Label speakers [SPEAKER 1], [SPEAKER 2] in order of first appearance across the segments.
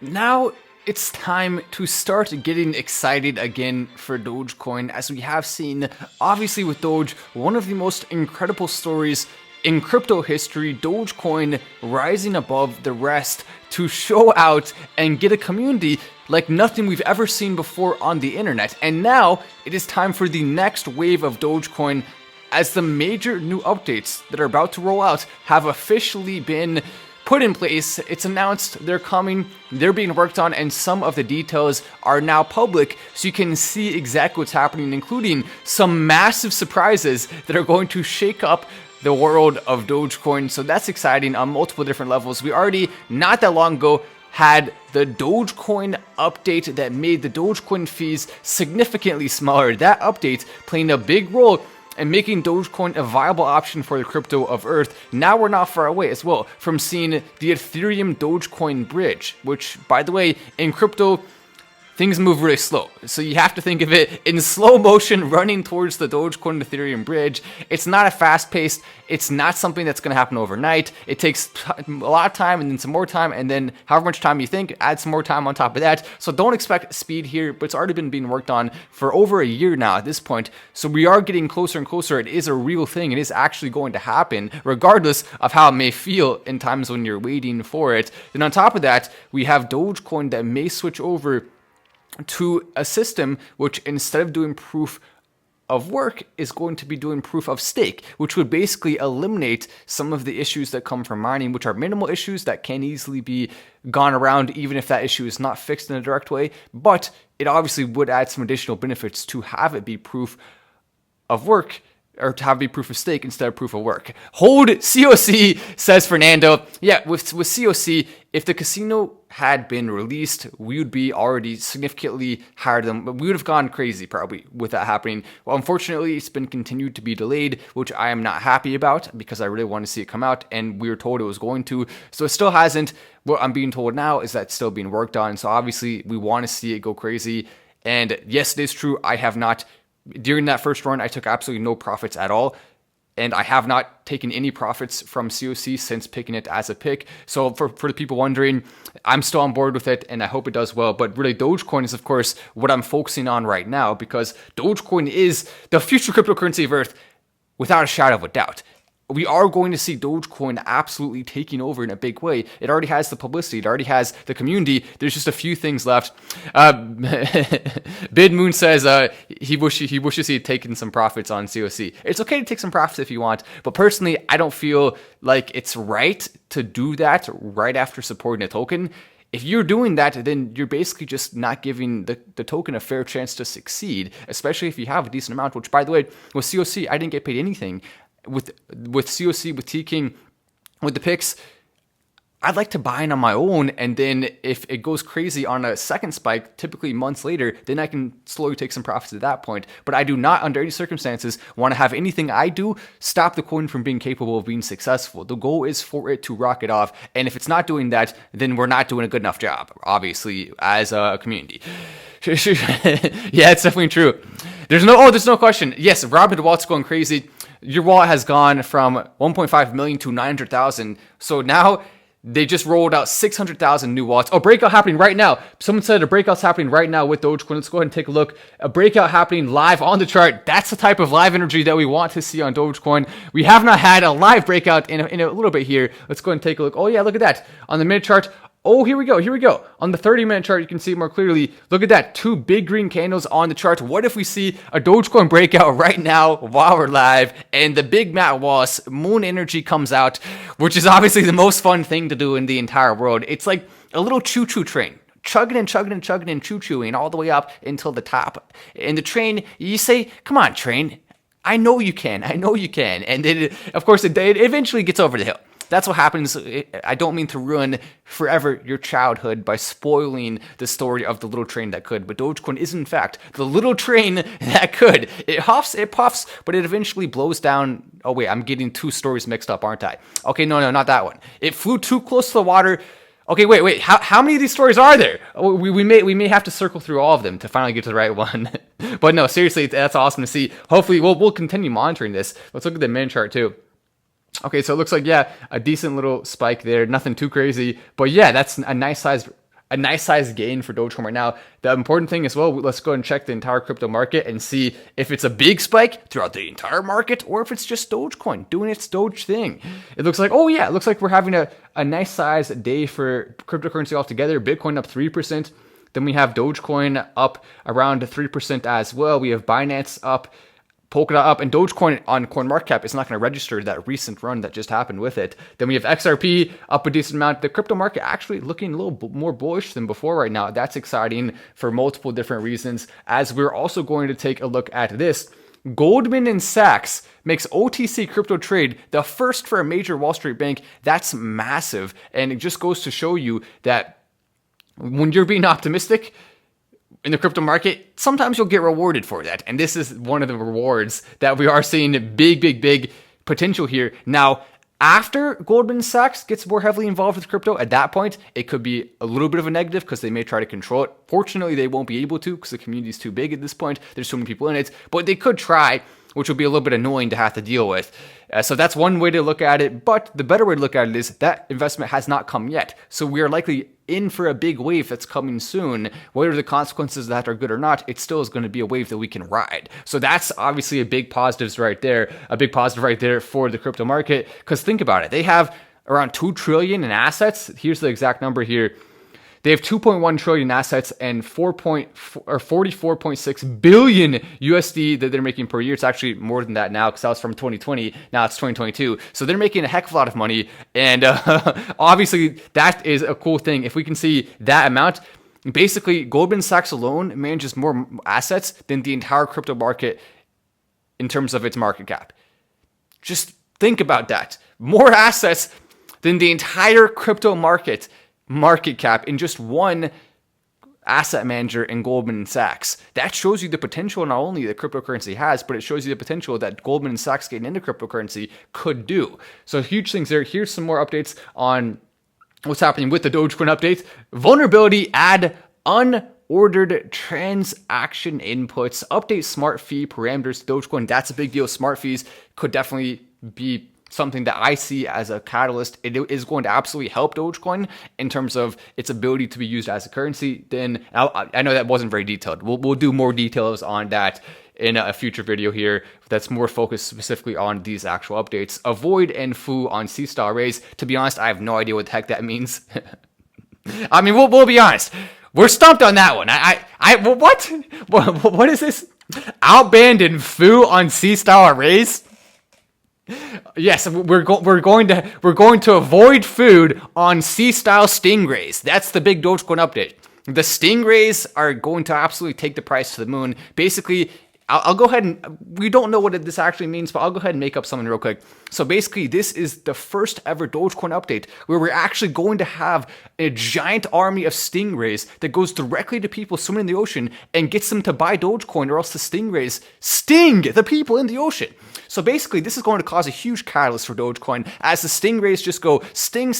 [SPEAKER 1] Now it's time to start getting excited again for Dogecoin, as we have seen, obviously with Doge, one of the most incredible stories in crypto history, Dogecoin rising above the rest to show out and get a community like nothing we've ever seen before on the internet. And now it is time for the next wave of Dogecoin, as the major new updates that are about to roll out have officially been put in place. It's announced they're coming, they're being worked on, and some of the details are now public, so you can see exactly what's happening, including some massive surprises that are going to shake up the world of Dogecoin. So that's exciting on multiple different levels. We already, not that long ago, had the Dogecoin update that made the Dogecoin fees significantly smaller. That update playing a big role and making Dogecoin a viable option for the crypto of Earth. Now we're not far away as well from seeing the Ethereum Dogecoin bridge, which, by the way, in crypto, things move really slow. So you have to think of it in slow motion running towards the Dogecoin Ethereum bridge. It's not a fast paced, it's not something that's going to happen overnight. It takes a lot of time and then some more time, and then however much time you think, add some more time on top of that. So don't expect speed here, but it's already been being worked on for over a year now at this point. So we are getting closer and closer. It is a real thing. It is actually going to happen, regardless of how it may feel in times when you're waiting for it. Then on top of that, we have Dogecoin that may switch over to a system which, instead of doing proof of work, is going to be doing proof of stake, which would basically eliminate some of the issues that come from mining, which are minimal issues that can easily be gone around even if that issue is not fixed in a direct way. But it obviously would add some additional benefits to have it be proof of work, or to have it be proof of stake instead of proof of work. Hold COC, says Fernando. Yeah, with COC, if the casino had been released, we would be already significantly higher than, we would have gone crazy probably with that happening. Well, unfortunately, it's been continued to be delayed, which I am not happy about because I really want to see it come out, and we were told it was going to. So it still hasn't. What I'm being told now is that it's still being worked on. So obviously, we want to see it go crazy. And yes, it is true. I have not, during that first run, I took absolutely no profits at all. And I have not taken any profits from COC since picking it as a pick. So for the people wondering, I'm still on board with it, and I hope it does well. But really, Dogecoin is, of course, what I'm focusing on right now, because Dogecoin is the future cryptocurrency of Earth without a shadow of a doubt. We are going to see Dogecoin absolutely taking over in a big way. It already has the publicity. It already has the community. There's just a few things left. Bid Moon says he wishes he had taken some profits on COC. It's okay to take some profits if you want, but personally, I don't feel like it's right to do that right after supporting a token. If you're doing that, then you're basically just not giving the token a fair chance to succeed, especially if you have a decent amount, which, by the way, with COC, I didn't get paid anything. With COC, with T-King, with the picks, I'd like to buy in on my own, and then if it goes crazy on a second spike, typically months later, then I can slowly take some profits at that point. But I do not, under any circumstances, want to have anything I do stop the coin from being capable of being successful. The goal is for it to rocket off, and if it's not doing that, then we're not doing a good enough job, obviously, as a community. Yeah, it's definitely true. There's no question. Yes, Robinhood wallet's going crazy. Your wallet has gone from 1.5 million to 900,000. So now they just rolled out 600,000 new wallets. Oh, breakout happening right now. Someone said a breakout's happening right now with Dogecoin. Let's go ahead and take a look. A breakout happening live on the chart. That's the type of live energy that we want to see on Dogecoin. We have not had a live breakout in a little bit here. Let's go ahead and take a look. Oh yeah, look at that. On the minute chart. Oh, here we go. On the 30-minute chart, you can see it more clearly. Look at that. 2 big green candles on the chart. What if we see a Dogecoin breakout right now while we're live, and the big Matt Wallace moon energy comes out, which is obviously the most fun thing to do in the entire world. It's like a little choo-choo train. Chugging and choo-chooing all the way up until the top. And the train, you say, come on, train. I know you can. And then, of course, it eventually gets over the hill. That's what happens. I don't mean to ruin forever your childhood by spoiling the story of the little train that could, but Dogecoin is in fact the little train that could. It huffs, it puffs, but it eventually blows down. Oh wait, I'm getting 2 stories mixed up, aren't I? Okay, no, not that one. It flew too close to the water. Okay, wait. How many of these stories are there? We may have to circle through all of them to finally get to the right one. But no, seriously, that's awesome to see. Hopefully, we'll continue monitoring this. Let's look at the minute chart too. Okay, so it looks like, yeah, a decent little spike there. Nothing too crazy. But yeah, that's a nice size a nice size gain for Dogecoin right now. The important thing as well, let's go and check the entire crypto market and see if it's a big spike throughout the entire market or if it's just Dogecoin doing its Doge thing. It looks like, oh yeah, it looks like we're having a nice size day for cryptocurrency altogether. Bitcoin up 3%. Then we have Dogecoin up around 3% as well. We have Binance up, Polkadot up, and Dogecoin on CoinMarketCap is not going to register that recent run that just happened with it. Then we have XRP up a decent amount. The crypto market actually looking a little more bullish than before right now. That's exciting for multiple different reasons, as we're also going to take a look at this. Goldman Sachs makes OTC crypto trade the first for a major Wall Street bank. That's massive, and it just goes to show you that when you're being optimistic in the crypto market, sometimes you'll get rewarded for that. And this is one of the rewards that we are seeing big potential here. Now, after Goldman Sachs gets more heavily involved with crypto, at that point, it could be a little bit of a negative because they may try to control it. Fortunately, they won't be able to because the community is too big at this point. There's so many people in it, but they could try, which would be a little bit annoying to have to deal with. So that's one way to look at it. But the better way to look at it is that investment has not come yet. So we are likely in for a big wave that's coming soon. Whether the consequences of that are good or not, it still is going to be a wave that we can ride. So that's obviously a big positive right there for the crypto market. Because think about it, they have around 2 trillion in assets. Here's the exact number here. They have 2.1 trillion assets and 44.6 billion USD that they're making per year. It's actually more than that now because that was from 2020. Now it's 2022. So they're making a heck of a lot of money. And obviously that is a cool thing. If we can see that amount, basically Goldman Sachs alone manages more assets than the entire crypto market in terms of its market cap. Just think about that. More assets than the entire crypto market cap in just one asset manager in Goldman Sachs. That shows you the potential not only that cryptocurrency has, but it shows you the potential that Goldman Sachs getting into cryptocurrency could do. So huge things there. Here's some more updates on what's happening with the Dogecoin update. Vulnerability, add unordered transaction inputs, update smart fee parameters to Dogecoin. That's a big deal. Smart fees could definitely be something that I see as a catalyst. It is going to absolutely help Dogecoin in terms of its ability to be used as a currency. Then I know that wasn't very detailed. We'll do more details on that in a future video here that's more focused specifically on these actual updates. Avoid and foo on C-style arrays. To be honest, I have no idea what the heck that means. I mean, we'll be honest. We're stumped on that one. What? What is this? Outband and foo on C-style arrays? Yes, we're going to avoid food on C-style stingrays. That's the big Dogecoin update. The stingrays are going to absolutely take the price to the moon. Basically, I'll go ahead and, we don't know what this actually means, but I'll go ahead and make up something real quick. So basically, this is the first ever Dogecoin update where we're actually going to have a giant army of stingrays that goes directly to people swimming in the ocean and gets them to buy Dogecoin, or else the stingrays sting the people in the ocean. So basically, this is going to cause a huge catalyst for Dogecoin as the stingrays just go sting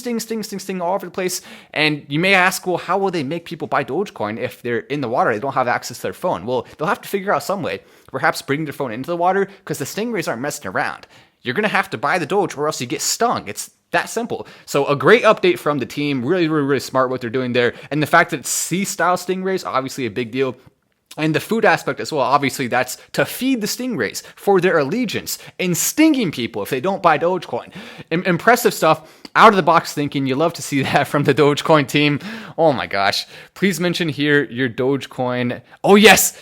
[SPEAKER 1] all over the place. And you may ask, well, how will they make people buy Dogecoin if they're in the water? They don't have access to their phone. Well, they'll have to figure out some way, perhaps bring their phone into the water, because the stingrays aren't messing around. You're going to have to buy the Doge or else you get stung. It's that simple. So a great update from the team. Really smart what they're doing there. And the fact that it's C-style stingrays, obviously a big deal. And the food aspect as well, obviously that's to feed the stingrays for their allegiance and stinging people if they don't buy Dogecoin. Impressive stuff. Out of the box thinking. You love to see that from the Dogecoin team. Oh my gosh. Please mention here your Dogecoin. Oh yes.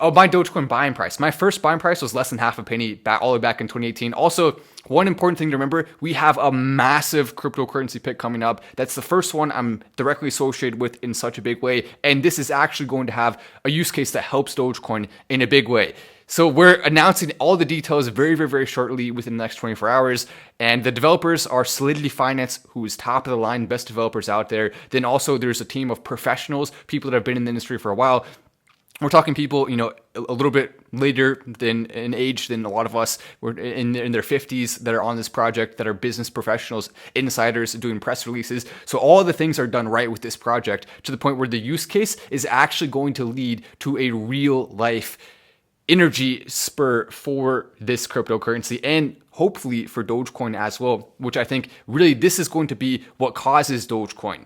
[SPEAKER 1] Oh, my Dogecoin buying price. My first buying price was less than half a penny all the way back in 2018. Also, one important thing to remember, we have a massive cryptocurrency pick coming up. That's the first one I'm directly associated with in such a big way. And this is actually going to have a use case that helps Dogecoin in a big way. So we're announcing all the details very shortly within the next 24 hours. And the developers are Solidity Finance, who is top of the line, best developers out there. Then also there's a team of professionals, people that have been in the industry for a while. We're talking people, a little bit later than in age than a lot of us. We're in their 50s that are on this project, that are business professionals, insiders doing press releases. So all the things are done right with this project to the point where the use case is actually going to lead to a real life energy spur for this cryptocurrency and hopefully for Dogecoin as well, which I think really this is going to be what causes Dogecoin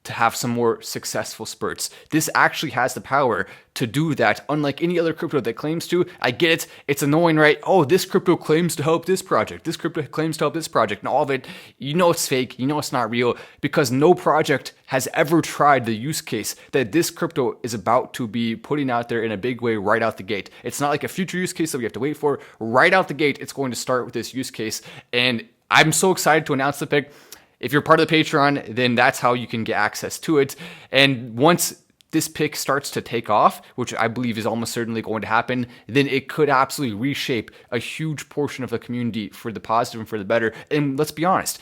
[SPEAKER 1] to have some more successful spurts. This actually has the power to do that, unlike any other crypto that claims to. I get it. It's annoying, right? Oh, this crypto claims to help this project. This crypto claims to help this project. And all of it, you know it's fake. You know it's not real, because no project has ever tried the use case that this crypto is about to be putting out there in a big way right out the gate. It's not like a future use case that we have to wait for. Right out the gate, it's going to start with this use case. And I'm so excited to announce the pick. If you're part of the Patreon, then that's how you can get access to it. And once this pick starts to take off, which I believe is almost certainly going to happen, then it could absolutely reshape a huge portion of the community for the positive and for the better. And let's be honest,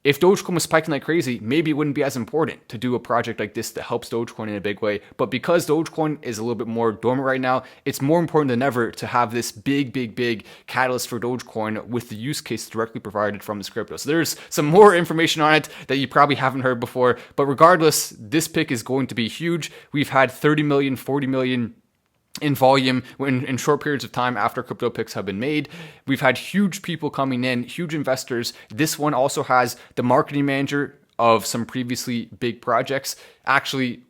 [SPEAKER 1] if Dogecoin was spiking like crazy, maybe it wouldn't be as important to do a project like this that helps Dogecoin in a big way. But because Dogecoin is a little bit more dormant right now, it's more important than ever to have this big catalyst for Dogecoin with the use case directly provided from this crypto. So there's some more information on it that you probably haven't heard before. But regardless, this pick is going to be huge. We've had 30 million, 40 million in volume in short periods of time after crypto picks have been made. We've had huge people coming in, huge investors. This one also has the marketing manager of some previously big projects, actually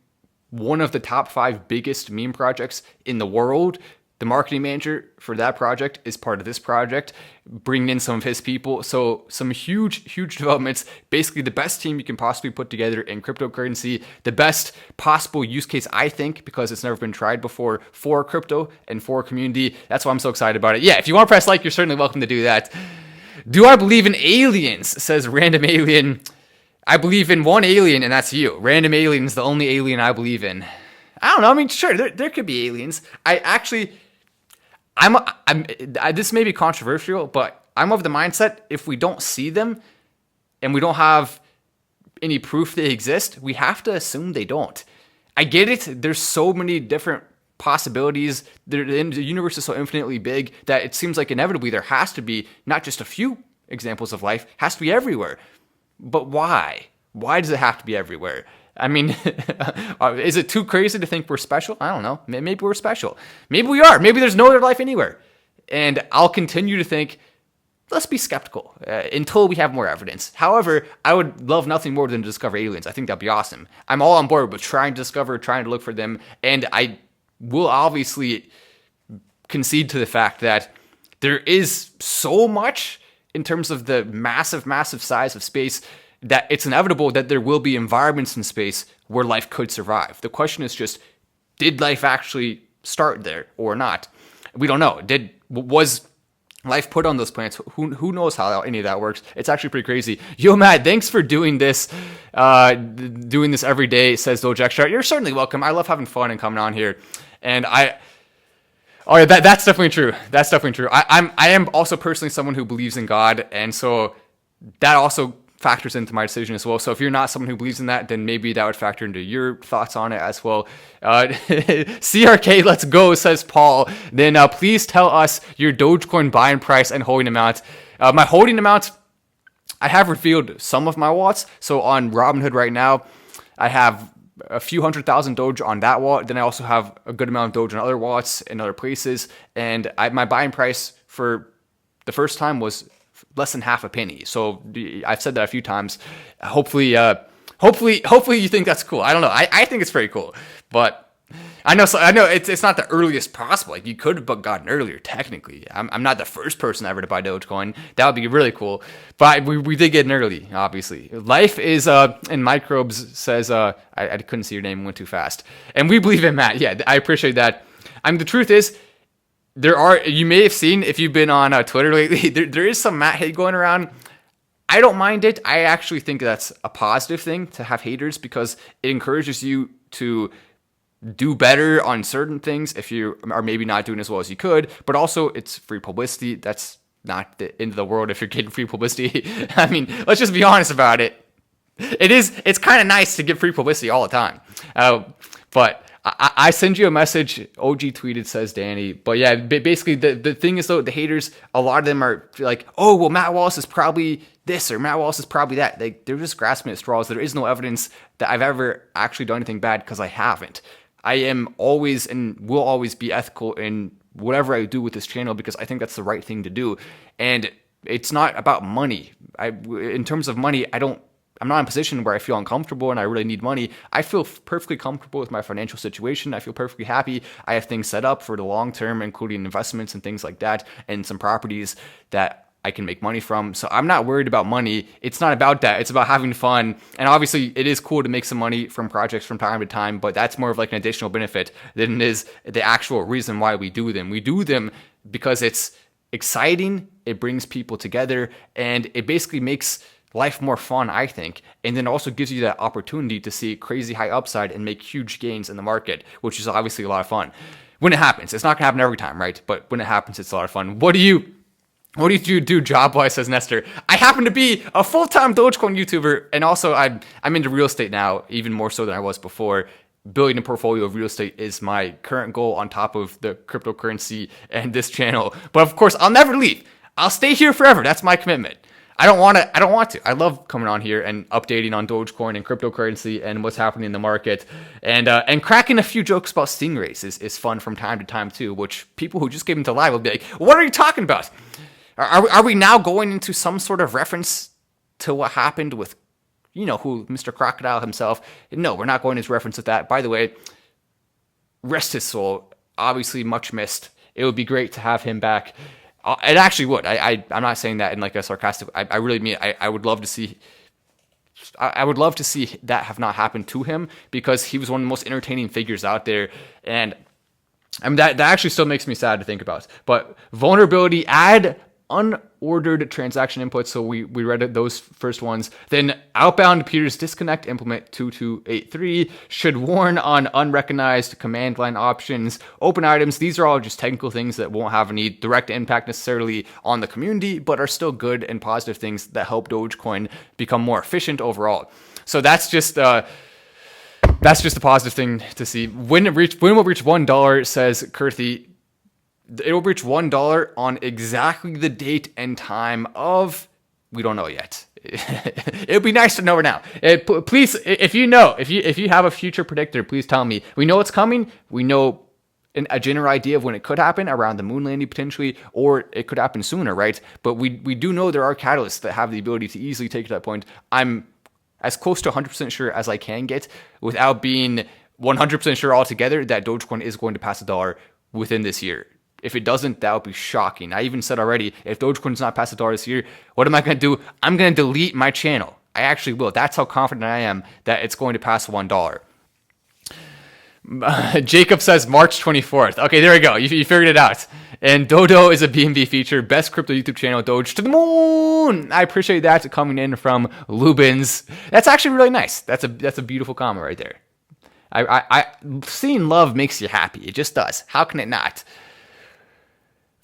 [SPEAKER 1] one of the top 5 biggest meme projects in the world. The marketing manager for that project is part of this project, bringing in some of his people. So some huge developments. Basically the best team you can possibly put together in cryptocurrency. The best possible use case, I think, because it's never been tried before for crypto and for community. That's why I'm so excited about it. Yeah, if you want to press like, you're certainly welcome to do that. Do I believe in aliens? Says Random Alien. I believe in one alien, and that's you. Random Alien is the only alien I believe in. I don't know. I mean, sure, there could be aliens. This may be controversial, but I'm of the mindset if we don't see them and we don't have any proof they exist, we have to assume they don't. I get it. There's so many different possibilities. The universe is so infinitely big that it seems like inevitably there has to be not just a few examples of life, has to be everywhere. But why? Why does it have to be everywhere? I mean, is it too crazy to think we're special? I don't know. Maybe we're special. Maybe we are. Maybe there's no other life anywhere. And I'll continue to think, let's be skeptical until we have more evidence. However, I would love nothing more than to discover aliens. I think that'd be awesome. I'm all on board with trying to discover, trying to look for them. And I will obviously concede to the fact that there is so much in terms of the massive size of space that it's inevitable that there will be environments in space where life could survive. The question is just, did life actually start there or not? We don't know. Was life put on those planets? Who knows how any of that works? It's actually pretty crazy. Yo, Matt, thanks for doing this every day, says Doge Extra. You're certainly welcome. I love having fun and coming on here. And oh yeah, that's definitely true. That's definitely true. I am also personally someone who believes in God, and so that also factors into my decision as well. So if you're not someone who believes in that, then maybe that would factor into your thoughts on it as well. CRK, let's go, says Paul. Then please tell us your Dogecoin buying price and holding amount. My holding amount, I have revealed some of my wallets. So on Robinhood right now, I have a few 100,000 Doge on that wallet. Then I also have a good amount of Doge on other wallets in other places. And my buying price for the first time was less than half a penny. So I've said that a few times. Hopefully you think that's cool. I don't know. I think it's pretty cool, but I know it's not the earliest possible. Like, you could have gotten earlier technically. I'm not the first person ever to buy Dogecoin. That would be really cool. But we did get in early, obviously. Life is in microbes, says I couldn't see your name, went too fast. And we believe in Matt. Yeah, I appreciate that. The truth is, you may have seen, if you've been on Twitter lately, there is some Matt hate going around. I don't mind it. I actually think that's a positive thing to have haters, because it encourages you to do better on certain things if you are maybe not doing as well as you could. But also, it's free publicity. That's not the end of the world if you're getting free publicity. I mean, let's just be honest about it. It's kind of nice to get free publicity all the time. But I send you a message. OG tweeted, says Danny. But yeah, basically the thing is, though, the haters, a lot of them are like, oh, well, Matt Wallace is probably this or Matt Wallace is probably that. They're just grasping at straws. There is no evidence that I've ever actually done anything bad, because I haven't. I am always and will always be ethical in whatever I do with this channel, because I think that's the right thing to do. And it's not about money. In terms of money, I don't I'm not in a position where I feel uncomfortable and I really need money. I feel perfectly comfortable with my financial situation. I feel perfectly happy. I have things set up for the long term, including investments and things like that, and some properties that I can make money from. So I'm not worried about money. It's not about that. It's about having fun. And obviously it is cool to make some money from projects from time to time, but that's more of like an additional benefit than it is the actual reason why we do them. We do them because it's exciting, it brings people together, and it basically makes life more fun, I think. And then also gives you that opportunity to see crazy high upside and make huge gains in the market, which is obviously a lot of fun. When it happens, it's not gonna happen every time, right? But when it happens, it's a lot of fun. What do you do job-wise, says Nestor? I happen to be a full-time Dogecoin YouTuber, and also I'm into real estate now, even more so than I was before. Building a portfolio of real estate is my current goal on top of the cryptocurrency and this channel. But of course, I'll never leave. I'll stay here forever. That's my commitment. I don't want to. I love coming on here and updating on Dogecoin and cryptocurrency and what's happening in the market, and cracking a few jokes about stingrays is fun from time to time too, which people who just came into live will be like, what are you talking about? Are we now going into some sort of reference to what happened with, who Mr. Crocodile himself? No, we're not going into reference with that. By the way, rest his soul. Obviously much missed. It would be great to have him back. It actually would. I'm not saying that in like a sarcastic. I really mean. I would love to see. I would love to see that have not happened to him, because he was one of the most entertaining figures out there, and I mean that actually still makes me sad to think about. But vulnerability, add unordered transaction inputs. So we read those first ones. Then outbound peers disconnect implement 2283 should warn on unrecognized command line options, open items. These are all just technical things that won't have any direct impact necessarily on the community, but are still good and positive things that help Dogecoin become more efficient overall. So that's just a positive thing to see. When it will reach $1, says Kurthy. It will reach $1 on exactly the date and time of, we don't know yet. It would be nice to know now. Please, if you have a future predictor, please tell me. We know it's coming. We know a general idea of when it could happen, around the moon landing potentially, or it could happen sooner, right? But we do know there are catalysts that have the ability to easily take to that point. I'm as close to 100% sure as I can get without being 100% sure altogether that Dogecoin is going to pass $1 within this year. If it doesn't, that would be shocking. I even said already, if Dogecoin does not pass $1 this year, what am I going to do? I'm going to delete my channel. I actually will. That's how confident I am that it's going to pass $1. Jacob says March 24th. Okay, there we go. You figured it out. And Dodo is a BNB feature. Best crypto YouTube channel. Doge to the moon. I appreciate that coming in from Lubins. That's actually really nice. That's a beautiful comment right there. I seeing love makes you happy. It just does. How can it not?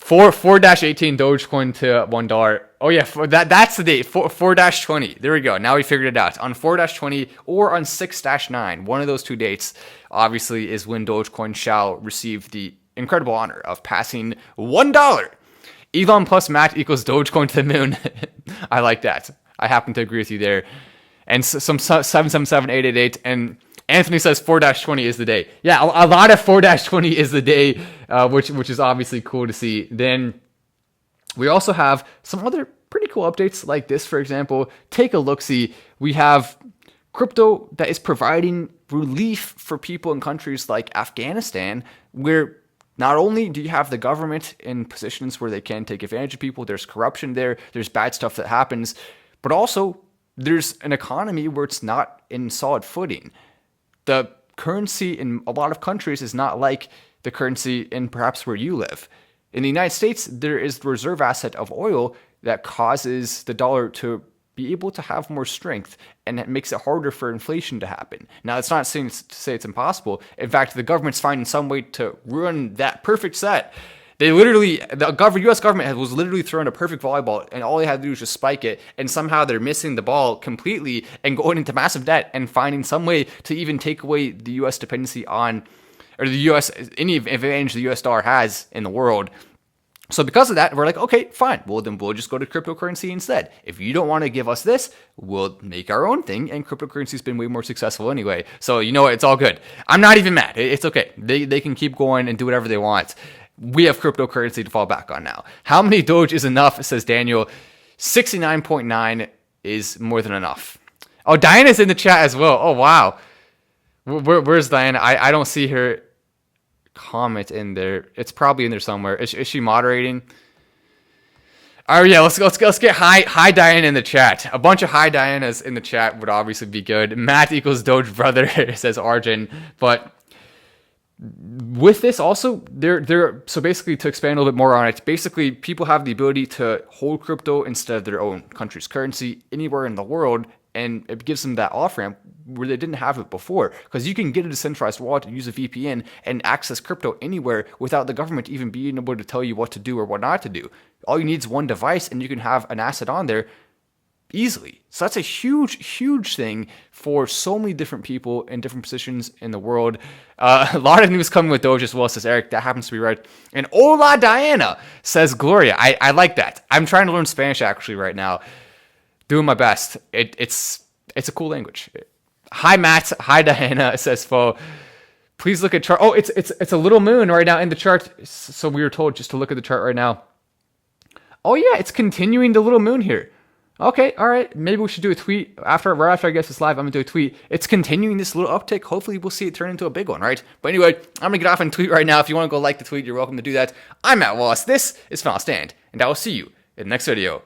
[SPEAKER 1] 4-18 Dogecoin to $1. Oh yeah, that's the date. 4-20. There we go. Now we figured it out. On 4-20 or on 6-9, one of those two dates, obviously, is when Dogecoin shall receive the incredible honor of passing $1. Elon plus Matt equals Dogecoin to the moon. I like that. I happen to agree with you there. And some 777-888 and Anthony says 4-20 is the day. Yeah, a lot of 4-20 is the day, which is obviously cool to see. Then we also have some other pretty cool updates like this, for example. Take a look-see. We have crypto that is providing relief for people in countries like Afghanistan, where not only do you have the government in positions where they can take advantage of people, there's corruption there, there's bad stuff that happens, but also there's an economy where it's not in solid footing. The currency in a lot of countries is not like the currency in perhaps where you live. In the United States, there is the reserve asset of oil that causes the dollar to be able to have more strength, and it makes it harder for inflation to happen. Now, it's not saying to say it's impossible. In fact, the government's finding some way to ruin that perfect set. The U.S. government was literally throwing a perfect volleyball, and all they had to do was just spike it, and somehow they're missing the ball completely and going into massive debt and finding some way to even take away the U.S. dependency on, or the U.S., any advantage the U.S. dollar has in the world. So because of that, we're like, okay, fine. Well, then we'll just go to cryptocurrency instead. If you don't want to give us this, we'll make our own thing, and cryptocurrency's been way more successful anyway. So you know what? It's all good. I'm not even mad. It's okay. They can keep going and do whatever they want. We have cryptocurrency to fall back on now. How many Doge is enough, says Daniel. 69.9 is more than enough. Oh, Diana's in the chat as well. Oh, wow. Where's Diana? I don't see her comment in there. It's probably in there somewhere. Is she moderating? Oh yeah, let's get hi Diana in the chat. A bunch of hi Dianas in the chat would obviously be good. Matt equals Doge brother says Arjun, but with this also, so basically to expand a little bit more on it, basically people have the ability to hold crypto instead of their own country's currency anywhere in the world, and it gives them that off ramp where they didn't have it before, because you can get a decentralized wallet and use a VPN and access crypto anywhere without the government even being able to tell you what to do or what not to do. All you need is one device and you can have an asset on there easily. So that's a huge thing for so many different people in different positions in the world. A lot of news coming with Doge as well, says Eric. That happens to be right. And hola Diana, says Gloria. I like that. I'm trying to learn Spanish actually right now. Doing my best. It's a cool language. Hi Matt. Hi Diana, says Fo. Please look at chart. Oh, it's a little moon right now in the chart. So we were told just to look at the chart right now. Oh yeah, it's continuing the little moon here. Okay, all right. Maybe we should do a tweet right after I get this live. I'm gonna do a tweet. It's continuing this little uptick. Hopefully, we'll see it turn into a big one, right? But anyway, I'm gonna get off and tweet right now. If you want to go like the tweet, you're welcome to do that. I'm Matt Wallace. This is Final Stand, and I will see you in the next video.